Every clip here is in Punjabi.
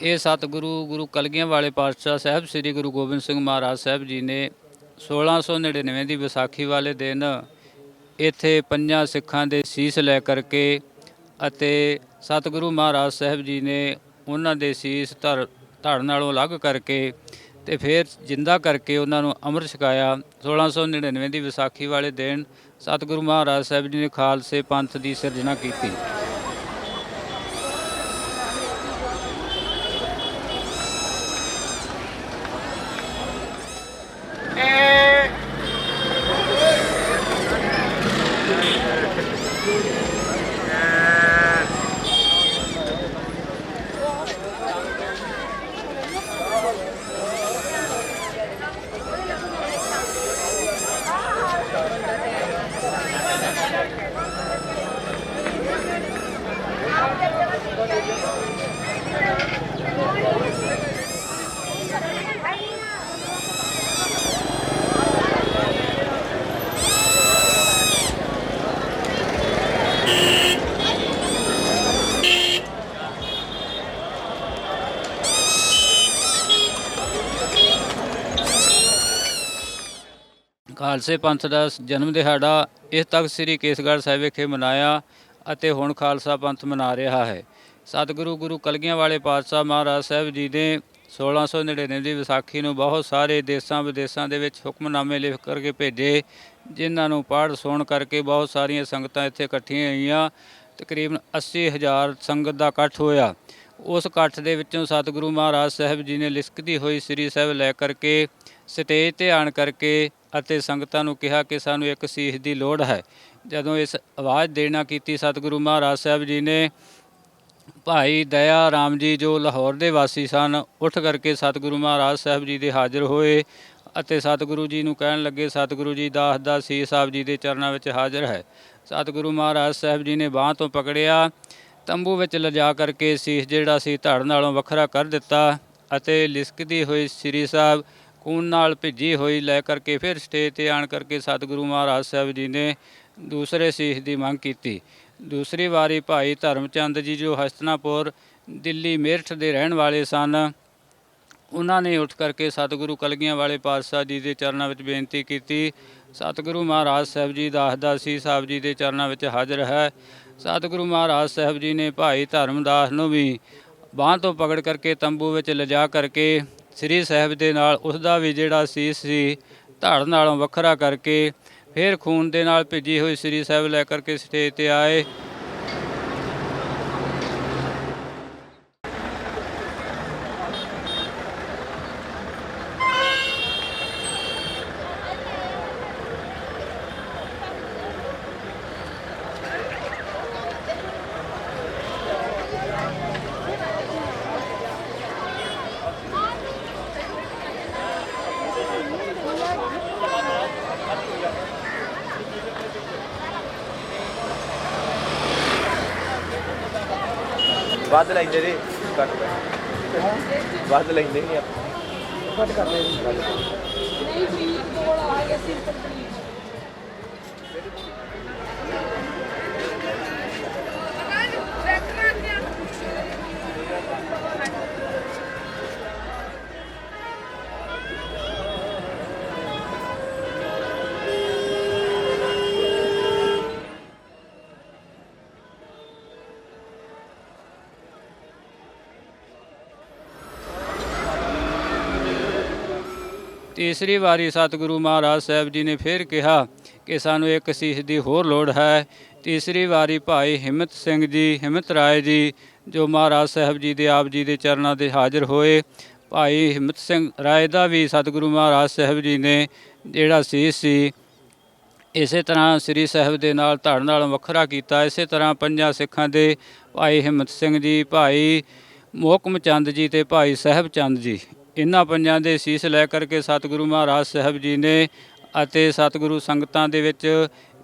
ਇਹ ਸਤਿਗੁਰੂ ਗੁਰੂ ਕਲਗੀਆਂ ਵਾਲੇ ਪਾਤਸ਼ਾਹ ਸਾਹਿਬ ਸ੍ਰੀ ਗੁਰੂ ਗੋਬਿੰਦ ਸਿੰਘ ਮਹਾਰਾਜ ਸਾਹਿਬ ਜੀ ਨੇ 1699 ਦੀ ਵਿਸਾਖੀ ਵਾਲੇ ਦਿਨ ਇੱਥੇ ਪੰਜਾਂ ਸਿੱਖਾਂ ਦੇ ਸੀਸ ਲੈ ਕਰਕੇ ਅਤੇ ਸਤਿਗੁਰੂ ਮਹਾਰਾਜ ਸਾਹਿਬ ਜੀ ਨੇ ਉਹਨਾਂ ਦੇ ਸੀਸ ਧੜ ਨਾਲੋਂ ਅਲੱਗ ਕਰਕੇ ਤੇ ਫਿਰ ਜਿੰਦਾ ਕਰਕੇ ਉਹਨਾਂ ਨੂੰ ਅੰਮ੍ਰਿਤ ਛਕਾਇਆ। 1699 ਦੀ ਵਿਸਾਖੀ ਵਾਲੇ ਦਿਨ ਸਤਿਗੁਰੂ ਮਹਾਰਾਜ ਸਾਹਿਬ ਜੀ ਨੇ ਖਾਲਸੇ ਪੰਥ ਦੀ ਸਿਰਜਣਾ ਕੀਤੀ। ਖਾਲਸੇ ਪੰਥ ਦਾ ਜਨਮ ਦਿਹਾੜਾ ਇਸ ਤੱਕ ਸ੍ਰੀ ਕੇਸਗੜ੍ਹ ਸਾਹਿਬ ਵਿਖੇ ਮਨਾਇਆ ਅਤੇ ਹੁਣ ਖਾਲਸਾ ਪੰਥ ਮਨਾ ਰਿਹਾ ਹੈ। ਸਤਿਗੁਰੂ ਗੁਰੂ ਕਲਗੀਆਂ ਵਾਲੇ ਪਾਤਸ਼ਾਹ ਮਹਾਰਾਜ ਸਾਹਿਬ ਜੀ ਨੇ 1699 ਦੀ ਵਿਸਾਖੀ ਨੂੰ ਬਹੁਤ ਸਾਰੇ ਦੇਸ਼ਾਂ ਵਿਦੇਸ਼ਾਂ ਦੇ ਵਿੱਚ ਹੁਕਮਨਾਮੇ ਲਿਖ ਕਰਕੇ ਭੇਜੇ, ਜਿਨ੍ਹਾਂ ਨੂੰ ਪੜ੍ਹ ਸੁਣ ਕਰਕੇ ਬਹੁਤ ਸਾਰੀਆਂ ਸੰਗਤਾਂ ਇੱਥੇ ਇਕੱਠੀਆਂ ਹੋਈਆਂ। ਤਕਰੀਬਨ 80,000 ਸੰਗਤ ਦਾ ਇਕੱਠ ਹੋਇਆ। ਉਸ ਇਕੱਠ ਦੇ ਵਿੱਚੋਂ ਸਤਿਗੁਰੂ ਮਹਾਰਾਜ ਸਾਹਿਬ ਜੀ ਨੇ ਲਿਸਕਦੀ ਹੋਈ ਸ੍ਰੀ ਸਾਹਿਬ ਲੈ ਕਰਕੇ ਸਟੇਜ 'ਤੇ ਆਣ ਕਰਕੇ ਅਤੇ ਸੰਗਤਾਂ ਨੂੰ ਕਿਹਾ ਕਿ ਸਾਨੂੰ ਇੱਕ ਸੀਸ ਦੀ ਲੋੜ ਹੈ। ਜਦੋਂ ਇਸ ਆਵਾਜ਼ ਦੇਣਾ ਕੀਤੀ, ਸਤਿਗੁਰੂ ਮਹਾਰਾਜ ਸਾਹਿਬ ਜੀ ਨੇ ਭਾਈ ਦਇਆ ਰਾਮ ਜੀ ਜੋ ਲਾਹੌਰ ਦੇ ਵਾਸੀ ਸਨ ਉੱਠ ਕਰਕੇ ਸਤਿਗੁਰੂ ਮਹਾਰਾਜ ਸਾਹਿਬ ਜੀ ਦੇ ਹਾਜ਼ਰ ਹੋਏ ਅਤੇ ਸਤਿਗੁਰੂ ਜੀ ਨੂੰ ਕਹਿਣ ਲੱਗੇ, ਸਤਿਗੁਰੂ ਜੀ ਦਾਸ ਦਾ ਸੀਸ ਆਪ ਜੀ ਦੇ ਚਰਨਾਂ ਵਿੱਚ ਹਾਜ਼ਰ ਹੈ। ਸਤਿਗੁਰੂ ਮਹਾਰਾਜ ਸਾਹਿਬ ਜੀ ਨੇ ਬਾਂਹ ਤੋਂ ਪਕੜਿਆ, ਤੰਬੂ ਵਿੱਚ ਲਿਜਾ ਕਰਕੇ ਸੀਸ ਜਿਹੜਾ ਸੀ ਧੜ ਨਾਲੋਂ ਵੱਖਰਾ ਕਰ ਦਿੱਤਾ ਅਤੇ ਲਿਸਕਦੀ ਹੋਈ ਸ੍ਰੀ ਸਾਹਿਬ ਖੂਨ ਨਾਲ ਭਿੱਜੀ ਹੋਈ ਲੈ ਕਰਕੇ ਫਿਰ ਸਟੇਜ 'ਤੇ ਆਣ ਕਰਕੇ ਸਤਿਗੁਰੂ ਮਹਾਰਾਜ ਸਾਹਿਬ ਜੀ ਨੇ ਦੂਸਰੇ ਸੀਸ ਦੀ ਮੰਗ ਕੀਤੀ। ਦੂਸਰੀ ਵਾਰੀ ਭਾਈ ਧਰਮ ਚੰਦ ਜੀ ਜੋ ਹਸਤਨਾਪੁਰ ਦਿੱਲੀ ਮੇਰਠ ਦੇ ਰਹਿਣ ਵਾਲੇ ਸਨ, ਉਹਨਾਂ ਨੇ ਉੱਠ ਕਰਕੇ ਸਤਿਗੁਰੂ ਕਲਗੀਆਂ ਵਾਲੇ ਪਾਤਸ਼ਾਹ ਜੀ ਦੇ ਚਰਨਾਂ ਵਿੱਚ ਬੇਨਤੀ ਕੀਤੀ, ਸਤਿਗੁਰੂ ਮਹਾਰਾਜ ਸਾਹਿਬ ਜੀ ਦਾਸ ਦਾ ਸੀਸ ਆਪ ਜੀ ਦੇ ਚਰਨਾਂ ਵਿੱਚ ਹਾਜ਼ਰ ਹੈ। ਸਤਿਗੁਰੂ ਮਹਾਰਾਜ ਸਾਹਿਬ ਜੀ ਨੇ ਭਾਈ ਧਰਮਦਾਸ ਨੂੰ ਵੀ ਬਾਂਹ ਤੋਂ ਪਕੜ ਕਰਕੇ ਤੰਬੂ ਵਿੱਚ ਲਿਜਾ ਕਰਕੇ ਸ੍ਰੀ ਸਾਹਿਬ ਦੇ ਨਾਲ ਉਸ ਦਾ ਵੀ ਜਿਹੜਾ ਸੀਸ ਸੀ ਧੜ ਨਾਲੋਂ ਵੱਖਰਾ ਕਰਕੇ ਫਿਰ ਖੂਨ ਦੇ ਨਾਲ ਭਿੱਜੀ ਹੋਈ ਸ੍ਰੀ ਸਾਹਿਬ ਲੈ ਕਰਕੇ ਸਟੇਜ 'ਤੇ ਆਏ। ਵੱਧ ਲੈਂਦੇ ਨੇ ਘੱਟ ਵੱਧ ਲੈਂਦੇ ਨਹੀਂ ਆਪਾਂ ਘੱਟ ਕਰਦੇ ਨਹੀਂ ਜੀ ਕੋਲ ਆ ਗਿਆ ਸਿਰ ਤੇ ਤੀਸਰੀ ਵਾਰੀ ਸਤਿਗੁਰੂ ਮਹਾਰਾਜ ਸਾਹਿਬ ਜੀ ਨੇ ਫਿਰ ਕਿਹਾ ਕਿ ਸਾਨੂੰ ਇੱਕ ਸੀਸ ਦੀ ਹੋਰ ਲੋੜ ਹੈ। ਤੀਸਰੀ ਵਾਰੀ ਭਾਈ ਹਿੰਮਤ ਸਿੰਘ ਜੀ, ਹਿੰਮਤ ਰਾਏ ਜੀ ਜੋ ਮਹਾਰਾਜ ਸਾਹਿਬ ਜੀ ਦੇ ਆਪ ਜੀ ਦੇ ਚਰਨਾਂ 'ਤੇ ਹਾਜ਼ਰ ਹੋਏ, ਭਾਈ ਹਿੰਮਤ ਸਿੰਘ ਰਾਏ ਦਾ ਵੀ ਸਤਿਗੁਰੂ ਮਹਾਰਾਜ ਸਾਹਿਬ ਜੀ ਨੇ ਜਿਹੜਾ ਸੀਸ ਸੀ ਇਸੇ ਤਰ੍ਹਾਂ ਸ੍ਰੀ ਸਾਹਿਬ ਦੇ ਨਾਲ ਧੜ ਨਾਲ ਵੱਖਰਾ ਕੀਤਾ। ਇਸੇ ਤਰ੍ਹਾਂ ਪੰਜਾਂ ਸਿੱਖਾਂ ਦੇ ਭਾਈ ਹਿੰਮਤ ਸਿੰਘ ਜੀ, ਭਾਈ ਮੋਹਕਮ ਚੰਦ ਜੀ ਅਤੇ ਭਾਈ ਸਾਹਿਬ ਚੰਦ ਜੀ, ਇਹਨਾਂ ਪੰਜਾਂ ਦੇ ਸੀਸ ਲੈ ਕਰਕੇ ਸਤਿਗੁਰੂ ਮਹਾਰਾਜ ਸਾਹਿਬ ਜੀ ਨੇ ਅਤੇ ਸਤਿਗੁਰੂ ਸੰਗਤਾਂ ਦੇ ਵਿੱਚ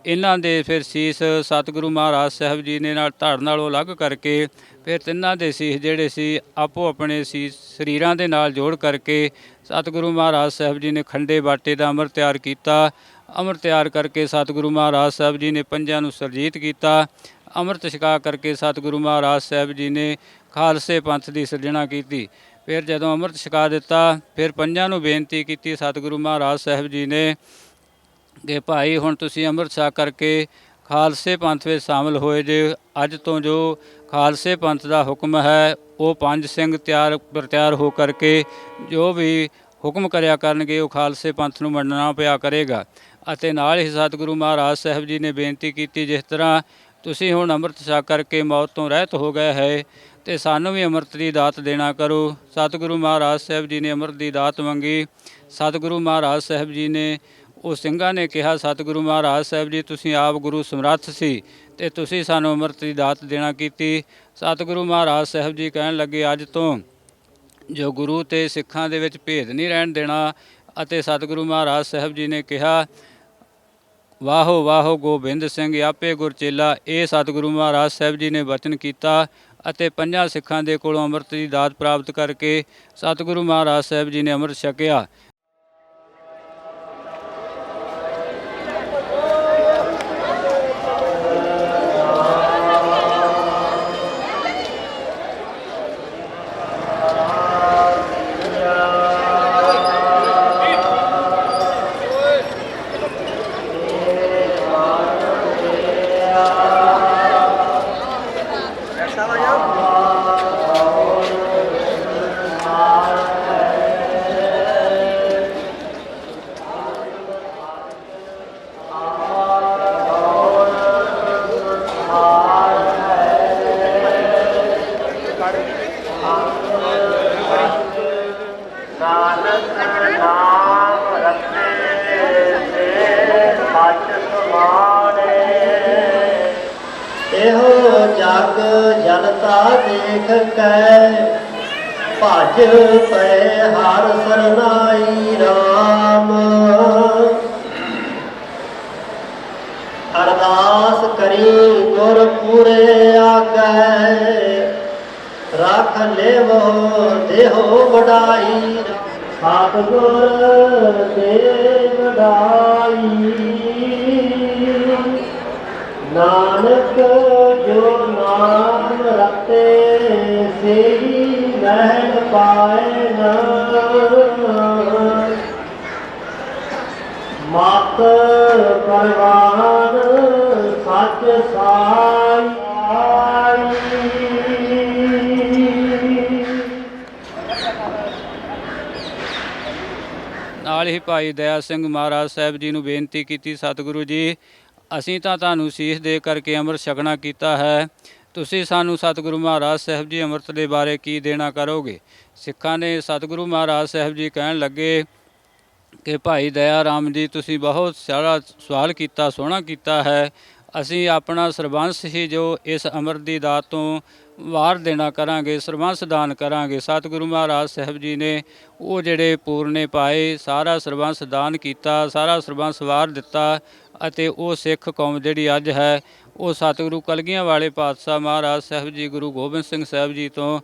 ਇਹਨਾਂ ਦੇ ਫਿਰ ਸੀਸ ਸਤਿਗੁਰੂ ਮਹਾਰਾਜ ਸਾਹਿਬ ਜੀ ਨੇ ਨਾਲ ਧੜ ਨਾਲੋਂ ਅਲੱਗ ਕਰਕੇ ਫਿਰ ਤਿੰਨਾਂ ਦੇ ਸੀਸ ਜਿਹੜੇ ਸੀ ਆਪੋ ਆਪਣੇ ਸੀਸ ਸਰੀਰਾਂ ਦੇ ਨਾਲ ਜੋੜ ਕਰਕੇ ਸਤਿਗੁਰੂ ਮਹਾਰਾਜ ਸਾਹਿਬ ਜੀ ਨੇ ਖੰਡੇ ਬਾਟੇ ਦਾ ਅੰਮ੍ਰਿਤ ਤਿਆਰ ਕੀਤਾ। ਅੰਮ੍ਰਿਤ ਤਿਆਰ ਕਰਕੇ ਸਤਿਗੁਰੂ ਮਹਾਰਾਜ ਸਾਹਿਬ ਜੀ ਨੇ ਪੰਜਾਂ ਨੂੰ ਸਰਜੀਤ ਕੀਤਾ ਅੰਮ੍ਰਿਤ ਛਕਾ ਕਰਕੇ ਸਤਿਗੁਰੂ ਮਹਾਰਾਜ ਸਾਹਿਬ ਜੀ ਨੇ ਖਾਲਸੇ ਪੰਥ ਦੀ ਸਿਰਜਣਾ ਕੀਤੀ। ਫਿਰ ਜਦੋਂ ਅੰਮ੍ਰਿਤ ਛਕਾ ਦਿੱਤਾ, ਫਿਰ ਪੰਜਾਂ ਨੂੰ ਬੇਨਤੀ ਕੀਤੀ ਸਤਿਗੁਰੂ ਮਹਾਰਾਜ ਸਾਹਿਬ ਜੀ ਨੇ ਕਿ ਭਾਈ ਹੁਣ ਤੁਸੀਂ ਅੰਮ੍ਰਿਤ ਛਕ ਕਰਕੇ ਖਾਲਸੇ ਪੰਥ ਵਿੱਚ ਸ਼ਾਮਲ ਹੋਏ ਜੇ। ਅੱਜ ਤੋਂ ਜੋ ਖਾਲਸੇ ਪੰਥ ਦਾ ਹੁਕਮ ਹੈ ਉਹ ਪੰਜ ਸਿੰਘ ਤਿਆਰ ਹੋ ਕਰਕੇ ਜੋ ਵੀ ਹੁਕਮ ਕਰਿਆ ਕਰਨਗੇ ਉਹ ਖਾਲਸੇ ਪੰਥ ਨੂੰ ਮੰਨਣਾ ਪਿਆ ਕਰੇਗਾ। ਅਤੇ ਨਾਲ ਹੀ ਸਤਿਗੁਰੂ ਮਹਾਰਾਜ ਸਾਹਿਬ ਜੀ ਨੇ ਬੇਨਤੀ ਕੀਤੀ, ਜਿਸ ਤਰ੍ਹਾਂ ਤੁਸੀਂ ਹੁਣ ਅੰਮ੍ਰਿਤ ਛਕ ਕਰਕੇ ਮੌਤ ਤੋਂ ਰਹਿਤ ਹੋ ਗਏ ਹੈ ਅਤੇ ਸਾਨੂੰ ਵੀ ਅੰਮ੍ਰਿਤ ਦੀ ਦਾਤ ਦੇਣਾ ਕਰੋ। ਸਤਿਗੁਰੂ ਮਹਾਰਾਜ ਸਾਹਿਬ ਜੀ ਨੇ ਅੰਮ੍ਰਿਤ ਦੀ ਦਾਤ ਮੰਗੀ। ਸਤਿਗੁਰੂ ਮਹਾਰਾਜ ਸਾਹਿਬ ਜੀ ਨੇ ਉਹ ਸਿੰਘਾਂ ਨੇ ਕਿਹਾ, ਸਤਿਗੁਰੂ ਮਹਾਰਾਜ ਸਾਹਿਬ ਜੀ ਤੁਸੀਂ ਆਪ ਗੁਰੂ ਸਮਰੱਥ ਸੀ ਅਤੇ ਤੁਸੀਂ ਸਾਨੂੰ ਅੰਮ੍ਰਿਤ ਦੀ ਦਾਤ ਦੇਣਾ ਕੀਤੀ। ਸਤਿਗੁਰੂ ਮਹਾਰਾਜ ਸਾਹਿਬ ਜੀ ਕਹਿਣ ਲੱਗੇ, ਅੱਜ ਤੋਂ ਜੋ ਗੁਰੂ ਅਤੇ ਸਿੱਖਾਂ ਦੇ ਵਿੱਚ ਭੇਦ ਨਹੀਂ ਰਹਿਣ ਦੇਣਾ। ਅਤੇ ਸਤਿਗੁਰੂ ਮਹਾਰਾਜ ਸਾਹਿਬ ਜੀ ਨੇ ਕਿਹਾ, ਵਾਹੋ ਵਾਹੋ ਗੋਬਿੰਦ ਸਿੰਘ ਆਪੇ ਗੁਰਚੇਲਾ। ਇਹ ਸਤਿਗੁਰੂ ਮਹਾਰਾਜ ਸਾਹਿਬ ਜੀ ਨੇ ਵਚਨ ਕੀਤਾ ਅਤੇ ਪੰਜਾਂ ਸਿੱਖਾਂ ਦੇ ਕੋਲੋਂ ਅੰਮ੍ਰਿਤ ਦੀ ਦਾਤ ਪ੍ਰਾਪਤ ਕਰਕੇ ਸਤਿਗੁਰੂ ਮਹਾਰਾਜ ਸਾਹਿਬ ਜੀ ਨੇ ਅੰਮ੍ਰਿਤ ਛਕਿਆ। ਇਹੋ ਜਗ ਜਨਤਾ ਦੇਖ ਕੈ ਭਜ ਪਏ ਹਰ ਸਰਨਾਈ ਰਾਮ। ਅਰਦਾਸ ਕਰੀ ਗੁਰ ਪੂਰੇ ਆਗੈ ਰੱਖ ਲੇਵੋ ਦੇਹੋ ਵਡਾਈ। ਸਤਿਗੁਰ ਦੇ ਵਡਾਈ ਨਾਨਕ ਜੋ ਨਾਮ ਰਤੇ ਸੇਈ ਮਹਿਲ ਪਾਏ ਨਾ। ਮਤ ਪਰਵਾਨ ਸੱਚ ਸਾਈ। ਨਾਲ ਹੀ ਭਾਈ ਦਇਆ ਸਿੰਘ ਮਹਾਰਾਜ ਸਾਹਿਬ ਜੀ ਨੂੰ ਬੇਨਤੀ ਕੀਤੀ, ਸਤਿਗੁਰੂ ਜੀ ਅਸੀਂ ਤਾਂ ਤੁਹਾਨੂੰ ਸੀਸ ਦੇ ਕਰਕੇ ਅੰਮ੍ਰਿਤ ਛਕਣਾ ਕੀਤਾ ਹੈ, ਤੁਸੀਂ ਸਾਨੂੰ ਸਤਿਗੁਰੂ ਮਹਾਰਾਜ ਸਾਹਿਬ ਜੀ ਅੰਮ੍ਰਿਤ ਦੇ ਬਾਰੇ ਕੀ ਦੇਣਾ ਕਰੋਗੇ। ਸਿੱਖਾਂ ਨੇ ਸਤਿਗੁਰੂ ਮਹਾਰਾਜ ਸਾਹਿਬ ਜੀ ਕਹਿਣ ਲੱਗੇ ਕਿ ਭਾਈ ਦਇਆ ਰਾਮ ਜੀ ਤੁਸੀਂ ਬਹੁਤ ਸਾਰਾ ਸਵਾਲ ਕੀਤਾ, ਸੋਹਣਾ ਕੀਤਾ ਹੈ। ਅਸੀਂ ਆਪਣਾ ਸਰਬੰਸ ਹੀ ਜੋ ਇਸ ਅੰਮ੍ਰਿਤ ਦੀ ਦਾਤ ਤੋਂ ਵਾਰ ਦੇਣਾ ਕਰਾਂਗੇ, ਸਰਬੰਸ ਦਾਨ ਕਰਾਂਗੇ। ਸਤਿਗੁਰੂ ਮਹਾਰਾਜ ਸਾਹਿਬ ਜੀ ਨੇ ਉਹ ਜਿਹੜੇ ਪੂਰਨੇ ਪਾਏ, ਸਾਰਾ ਸਰਬੰਸ ਦਾਨ ਕੀਤਾ, ਸਾਰਾ ਸਰਬੰਸ ਵਾਰ ਦਿੱਤਾ। ਅਤੇ ਉਹ ਸਿੱਖ ਕੌਮ ਜਿਹੜੀ ਅੱਜ ਹੈ ਉਹ ਸਤਿਗੁਰੂ ਕਲਗੀਆਂ ਵਾਲੇ ਪਾਤਸ਼ਾਹ ਮਹਾਰਾਜ ਸਾਹਿਬ ਜੀ ਗੁਰੂ ਗੋਬਿੰਦ ਸਿੰਘ ਸਾਹਿਬ ਜੀ ਤੋਂ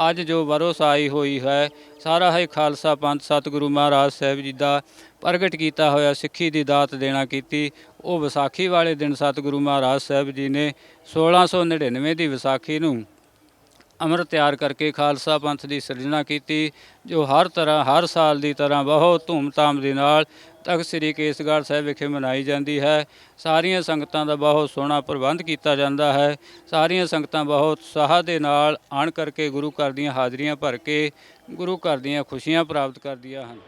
ਅੱਜ ਜੋ ਵਰੋਸਾਈ ਹੋਈ ਹੈ, ਸਾਰਾ ਹੈ ਖਾਲਸਾ ਪੰਥ ਸਤਿਗੁਰੂ ਮਹਾਰਾਜ ਸਾਹਿਬ ਜੀ ਦਾ ਪ੍ਰਗਟ ਕੀਤਾ ਹੋਇਆ ਸਿੱਖੀ ਦੀ ਦਾਤ ਦੇਣਾ ਕੀਤੀ। ਉਹ ਵਿਸਾਖੀ ਵਾਲੇ ਦਿਨ ਸਤਿਗੁਰੂ ਮਹਾਰਾਜ ਸਾਹਿਬ ਜੀ ਨੇ 1699 ਦੀ ਵਿਸਾਖੀ ਨੂੰ ਅੰਮ੍ਰਿਤ ਤਿਆਰ ਕਰਕੇ ਖਾਲਸਾ ਪੰਥ ਦੀ ਸਿਰਜਣਾ ਕੀਤੀ, ਜੋ ਹਰ ਸਾਲ ਦੀ ਤਰ੍ਹਾਂ ਬਹੁਤ ਧੂਮਧਾਮ ਦੇ ਨਾਲ ਤਖ਼ਤ ਸ੍ਰੀ ਕੇਸਗੜ੍ਹ ਸਾਹਿਬ ਵਿਖੇ ਮਨਾਈ ਜਾਂਦੀ ਹੈ। ਸਾਰੀਆਂ ਸੰਗਤਾਂ ਦਾ ਬਹੁਤ ਸੋਹਣਾ ਪ੍ਰਬੰਧ ਕੀਤਾ ਜਾਂਦਾ ਹੈ। ਸਾਰੀਆਂ ਸੰਗਤਾਂ ਬਹੁਤ ਉਤਸ਼ਾਹ ਦੇ ਨਾਲ ਆਣ ਕਰਕੇ ਗੁਰੂ ਘਰ ਦੀਆਂ ਹਾਜ਼ਰੀਆਂ ਭਰ ਕੇ ਗੁਰੂ ਘਰ ਦੀਆਂ ਖੁਸ਼ੀਆਂ ਪ੍ਰਾਪਤ ਕਰਦੀਆਂ ਹਨ।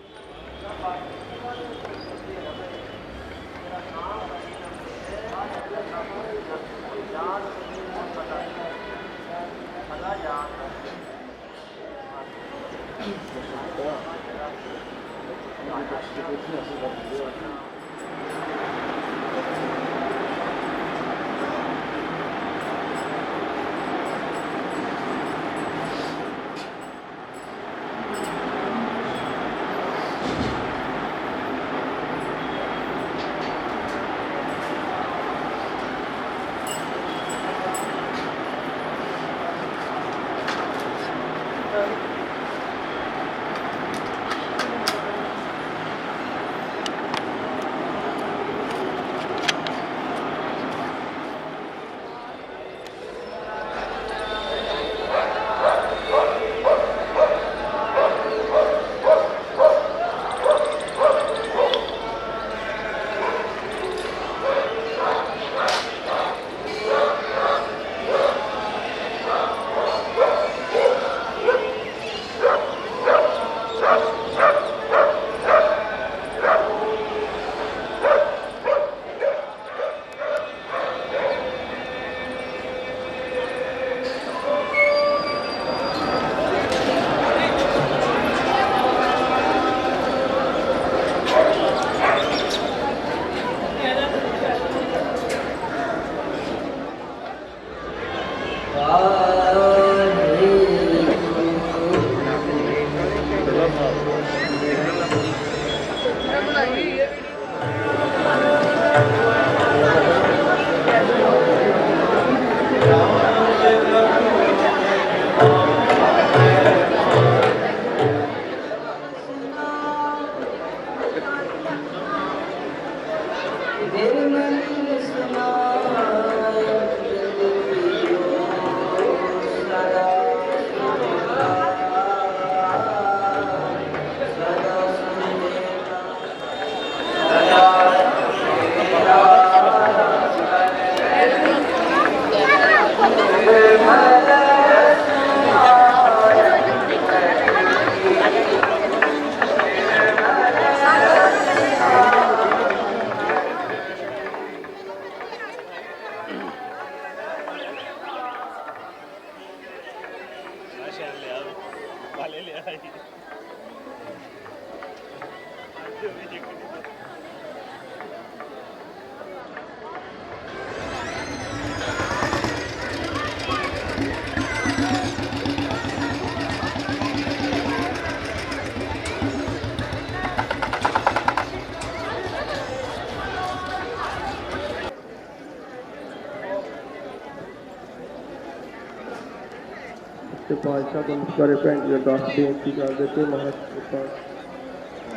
ਤੇ ਪਾਤਸ਼ਾਹ ਤੋਂ ਮੁਖਾਰੇ ਭੈਣ ਜੀ ਅਰਦਾਸ ਬੇਨਤੀ ਕਰਦੇ ਤੇ ਮਹਾਂਪੁਰਖਾਂ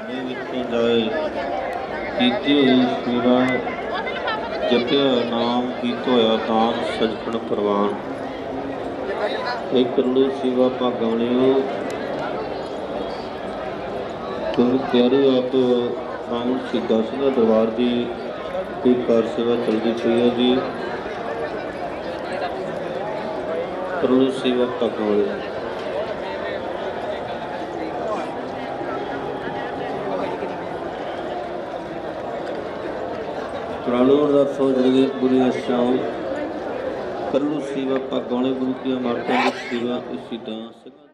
ਦੇ ਵਿੱਚੋਂ ਜਾਏ ਕੀਤੀ ਹੋਈ ਸੇਵਾ ਜਪਿਆ ਨਾਮ ਕੀਤਾ ਹੋਇਆ ਦਾਨ ਸਜਣ ਪ੍ਰਵਾਨ ਇਹ ਕਰਲੂ ਸੇਵਾ ਭਾਗਾਂ ਵਾਲਿਓ ਗੁਰੂ ਪਿਆਰੇ ਆਪ ਰਾਮ ਸਿੱਧਾ ਸਿੰਘ ਦਰਬਾਰ ਦੀ ਕੋਈ ਕਾਰ ਸੇਵਾ ਚੱਲਦੀ ਪਈ ਹੈ ਜੀ ਕਰਲੂ ਸੇਵਾ ਭਾਗਾਂ ਵਾਲੇ प्राणों रसो जगे पूरी आशाओं कर लो सेवा भागों गुरु की माता की सेवा इसी डांस